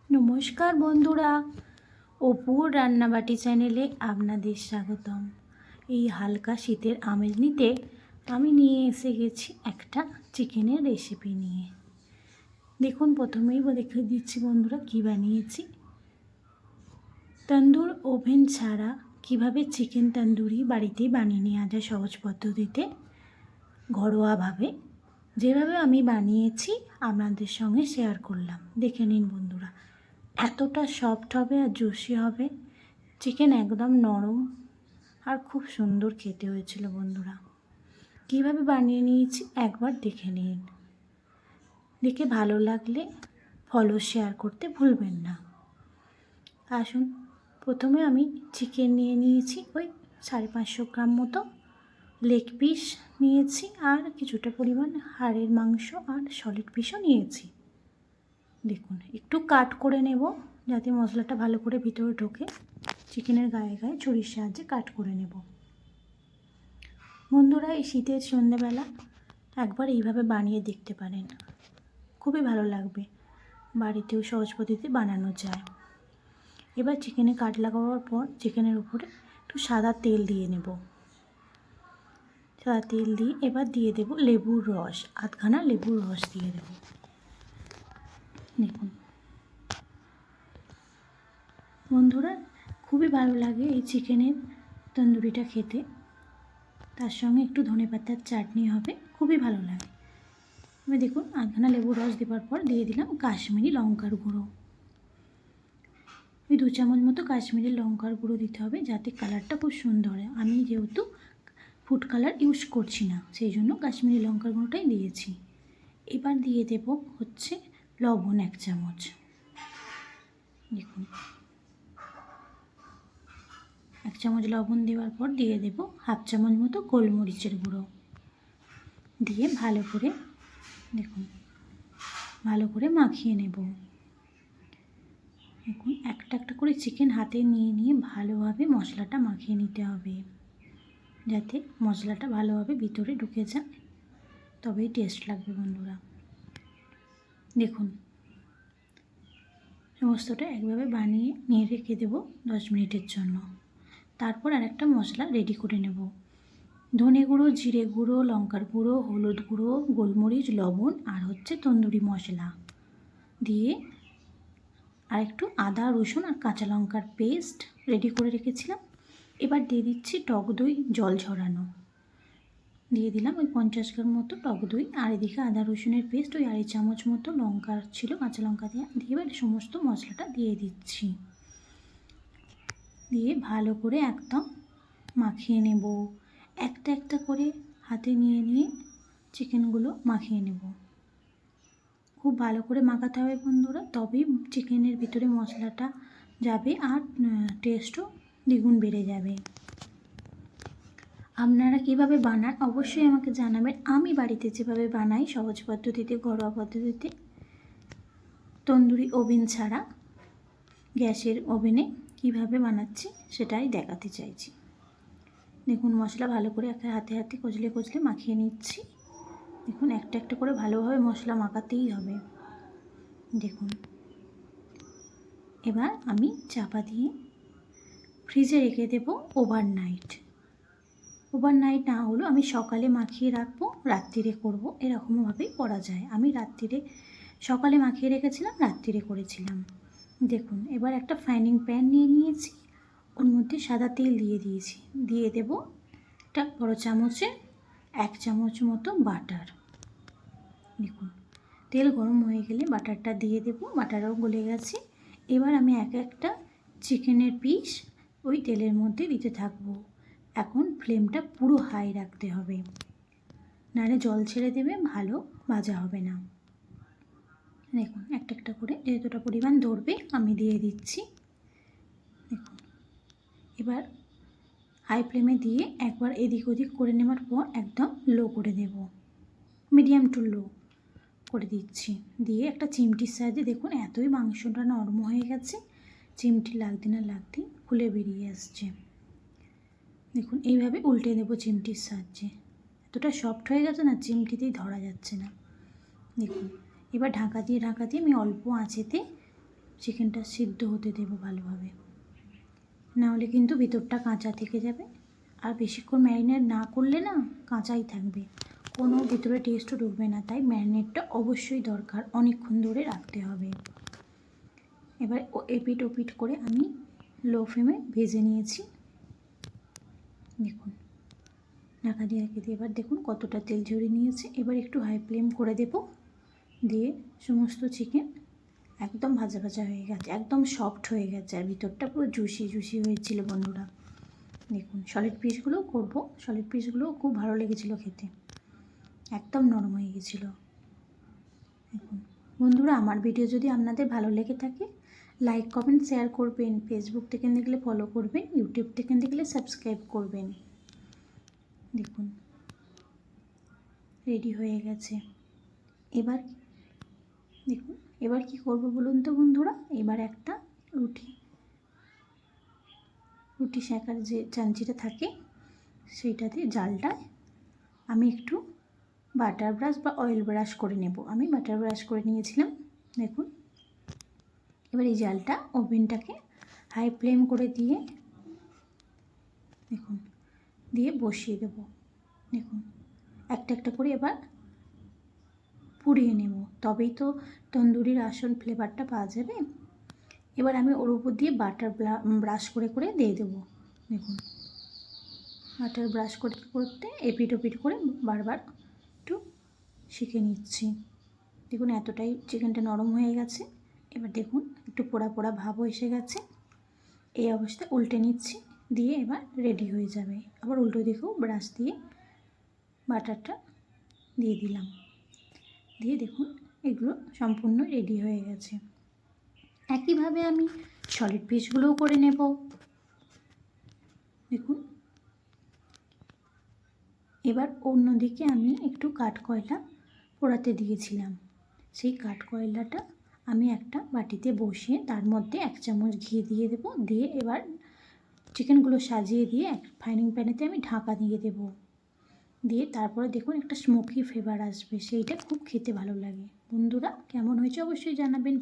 নমস্কার বন্ধুরা, অপুর রান্নাবাটি চ্যানেলে আপনাদের স্বাগতম। এই হালকা শীতের আমেজ নিতে আমি নিয়ে এসে গেছি একটা চিকেনের রেসিপি নিয়ে। দেখুন, প্রথমেই দেখে দিচ্ছি বন্ধুরা কী বানিয়েছি। তন্দুর ওভেন ছাড়া কিভাবে চিকেন তন্দুরি বাড়িতেই বানিয়ে নেওয়া যায় সহজ পদ্ধতিতে, ঘরোয়াভাবে। যেভাবে আমি বানিয়েছি আপনাদের সঙ্গে শেয়ার করলাম, দেখে নিন বন্ধুরা। এতটা সফট হবে আর জুসি হবে, চিকেন একদম নরম আর খুব সুন্দর খেতে হয়েছিল বন্ধুরা। কিভাবে বানিয়ে নিয়েছি একবার দেখে নিন। দেখে ভালো লাগলে ফলো শেয়ার করতে ভুলবেন না। আসুন, প্রথমে আমি চিকেন নিয়ে নিয়েছি ওই 550 গ্রাম মতো, লেগ পিস নিয়েছি আর কিছুটা পরিমাণ হাড়ের মাংস আর সলিড পিসও নিয়েছি। দেখুন, একটু কাট করে নেব যাতে মশলাটা ভালো করে ভিতরে ঢোকে। চিকেনের গায়ে গায়ে ছুরির সাহায্যে কাট করে নেব। বন্ধুরা, এই শীতের সন্ধ্যেবেলা একবার এইভাবে বানিয়ে দেখতে পারেন, খুবই ভালো লাগবে। বাড়িতেও সহজ পদ্ধতিতে বানানো যায়। এবার চিকেনে কাট লাগাবার পর চিকেনের উপরে একটু সাদা তেল দিয়ে নেব। সাদা তেল দিয়ে এবার দিয়ে দেব লেবুর রস, আধখানা লেবুর রস দিয়ে দেব। দেখুন বন্ধুরা, খুবই ভালো লাগে এই চিকেনের তন্দুরিটা খেতে। তার সঙ্গে একটু ধনেপাতার চাটনি হবে, খুবই ভালো লাগে। এবার দেখুন, আধখানা লেবুর রস দেওয়ার পর দিয়ে দিলাম কাশ্মীরি লঙ্কার গুঁড়ো। ওই 2 চামচ মতো কাশ্মীরি লঙ্কার গুঁড়ো দিতে হবে যাতে কালারটা খুব সুন্দর হয়। আমি যেহেতু ফুড কালার ইউজ করছি না, সেই জন্য কাশ্মীরি লঙ্কার গুঁড়োটাই দিয়েছি। এবার দিয়ে দেব হচ্ছে লবণ 1 চামচ। দেখুন, 1 চামচ লবণ দেওয়ার পর দিয়ে দেব হাফ চামচ মতো গোলমরিচের গুঁড়ো দিয়ে ভালো করে, দেখুন, ভালো করে মাখিয়ে নেব। দেখুন, একটা একটা করে চিকেন হাতে নিয়ে নিয়ে ভালোভাবে মশলাটা মাখিয়ে নিতে হবে যাতে মশলাটা ভালোভাবে ভিতরে ঢুকে যায়, তবেই টেস্ট লাগবে বন্ধুরা। দেখুন, সমস্তটা একভাবে বানিয়ে নিয়ে রেখে দেবো 10 মিনিটের জন্য। তারপর আরেকটা মশলা রেডি করে নেব। ধনে গুঁড়ো, জিরে গুঁড়ো, লঙ্কার গুঁড়ো, হলুদ গুঁড়ো, গোলমরিচ, লবণ আর হচ্ছে তন্দুরি মশলা দিয়ে আর একটু আদা, রসুন আর কাঁচা লঙ্কার পেস্ট রেডি করে রেখেছিলাম। এবার দিয়ে দিচ্ছি টক দই জল ঝরানো, দিয়ে দিলাম ওই 50 গ্রাম মতো টক দই। আর এদিকে আদা রসুনের পেস্ট ওই 2.5 চামচ মতো, লঙ্কা ছিল কাঁচা লঙ্কা দিয়ে এবার সমস্ত মশলাটা দিয়ে দিচ্ছি। দিয়ে ভালো করে একদম মাখিয়ে নেব। একটা একটা করে হাতে নিয়ে নিয়ে চিকেনগুলো মাখিয়ে নেব। খুব ভালো করে মাখাতে হবে বন্ধুরা, তবেই চিকেনের ভিতরে মশলাটা যাবে আর টেস্টও দ্বিগুণ বেড়ে যাবে। আপনারা কীভাবে বানান অবশ্যই আমাকে জানাবেন। আমি বাড়িতে যেভাবে বানাই সহজ পদ্ধতিতে, ঘরোয়া পদ্ধতিতে, তন্দুরি ওভেন ছাড়া গ্যাসের ওভেনে কীভাবে বানাচ্ছি সেটাই দেখাতে চাইছি। দেখুন, মশলা ভালো করে হাতে হাতে কচলে কচলে মাখিয়ে নিচ্ছি। দেখুন, একটা একটা করে ভালোভাবে মশলা মাখাতেই হবে। দেখুন, এবার আমি চাপা দিয়ে ফ্রিজে রেখে দেবো ওভারনাইট। ওভারনাইট না হলেও আমি সকালে মাখিয়ে রাখবো, রাত্রিরে করব, এরকমভাবেই করা যায়। আমি সকালে মাখিয়ে রেখেছিলাম, রাত্রিরে করেছিলাম। দেখুন, এবার একটা ফ্রাইং প্যান নিয়ে নিয়েছি, ওর মধ্যে সাদা তেল দিয়ে দিয়েছি। দিয়ে দেব একটা বড় চামচে 1 চামচ মতো বাটার। দেখুন, তেল গরম হয়ে গেলে বাটারটা দিয়ে দেব, বাটারও গলে গেছে। এবার আমি একটা চিকেনের পিস ওই তেলের মধ্যে দিতে থাকবো। এখন ফ্লেমটা পুরো হাই রাখতে হবে, নাহলে জল ছেড়ে দেবে, ভালো ভাজা হবে না। দেখুন, একটা একটা করে যেতটা পরিমাণ ধরবে আমি দিয়ে দিচ্ছি। দেখুন, এবার হাই ফ্লেমে দিয়ে একবার এদিক ওদিক করে নেওয়ার পর একদম লো করে দেব, মিডিয়াম টু লো করে দিচ্ছি। দিয়ে একটা চিমটির সাহায্যে, দেখুন এতই মাংসটা নরম হয়ে গেছে, চিমটি লাগতে না লাগতেই খুলে বেরিয়ে আসছে। দেখুন, এইভাবে উল্টে দেবো চিমটির সাহায্যে। এতটা সফট হয়ে গেছে না, চিমটিতেই ধরা যাচ্ছে না। দেখুন, এবার ঢাকা দিয়ে আমি অল্প আঁচেতে চিকেনটা সিদ্ধ হতে দেবো ভালোভাবে, নাহলে কিন্তু ভিতরটা কাঁচা থেকে যাবে। আর বেশিক্ষণ ম্যারিনেট না করলে না কাঁচাই থাকবে, কোনো ভিতরে টেস্টও ঢুকবে না। তাই ম্যারিনেটটা অবশ্যই দরকার, অনেকক্ষণ ধরে রাখতে হবে। এবার এপিট ওপিট করে আমি লো ফ্লেমে ভেজে নিয়েছি। দেখুন ঢাকা দিয়ে রেখে দিয়ে এবার দেখুন কতটা তেল ঝরিয়ে নিয়েছে। এবার একটু হাই ফ্লেম করে দেব, দিয়ে সমস্ত চিকেন একদম ভাজা ভাজা হয়ে গেছে, একদম সফট হয়ে গেছে, আর ভিতরটা পুরো জুসি জুসি হয়েছিল বন্ধুরা। দেখুন সলিড পিসগুলোও করবো, সলিড পিসগুলোও খুব ভালো লেগেছিলো খেতে, একদম নরম হয়ে গেছিলো। দেখুন বন্ধুরা, আমার ভিডিও যদি আপনাদের ভালো লেগে থাকে লাইক কমেন্ট শেয়ার করবেন, ফেসবুক থেকে দেখলে ফলো করবেন, ইউটিউব থেকে দেখলে সাবস্ক্রাইব করবেন। দেখুন রেডি হয়ে গেছে। এবার দেখুন এবার কি করব বলুন তো বন্ধুরা, এবার একটা রুটি সেঁকার যে চাঞ্চিটা থাকে সেইটাতে জালটায় আমি একটু বাটার ব্রাশ বা অয়েল ব্রাশ করে নেব। আমি বাটার ব্রাশ করে নিয়েছিলাম। দেখুন এবার এই জালটা ওভেনটাকে হাই ফ্লেম করে দিয়ে দেখুন দিয়ে বসিয়ে দেব। দেখুন একটা একটা করে এবার পুড়িয়ে নেব, তবেই তো তন্দুরির আসল ফ্লেভারটা পাওয়া যাবে। এবার আমি ওর উপর দিয়ে বাটার ব্রাশ করে করে দিয়ে দেবো। দেখুন বাটার ব্রাশ করতে করতে এপিট ওপিট করে বারবার একটু শিখে নিচ্ছি। দেখুন এতটাই চিকেনটা নরম হয়ে গেছে। এবার দেখুন একটু পোড়া পোড়া ভাবও এসে গেছে। এই অবস্থায় উল্টে নিচ্ছি, দিয়ে এবার রেডি হয়ে যাবে। আবার উল্টো দিকেও ব্রাশ দিয়ে বাটারটা দিয়ে দিলাম, দিয়ে দেখুন এগুলো সম্পূর্ণ রেডি হয়ে গেছে। একইভাবে আমি সলিড পিসগুলোও করে নেব। দেখুন এবার অন্যদিকে আমি একটু কাঠকয়লা পোড়াতে দিয়েছিলাম, সেই কাঠকয়লাটা আমি একটা বাটিতে বসিয়ে তার মধ্যে 1 চামচ ঘি দিয়ে দেবো, দিয়ে এবার চিকেনগুলো সাজিয়ে দিয়ে এক ফ্রাইং প্যানেতে আমি ঢাকা দিয়ে দেব, দিয়ে তারপরে দেখুন একটা স্মোকি ফ্লেভার আসবে, সেইটা খুব খেতে ভালো লাগে। বন্ধুরা কেমন হয়েছে অবশ্যই জানাবেন।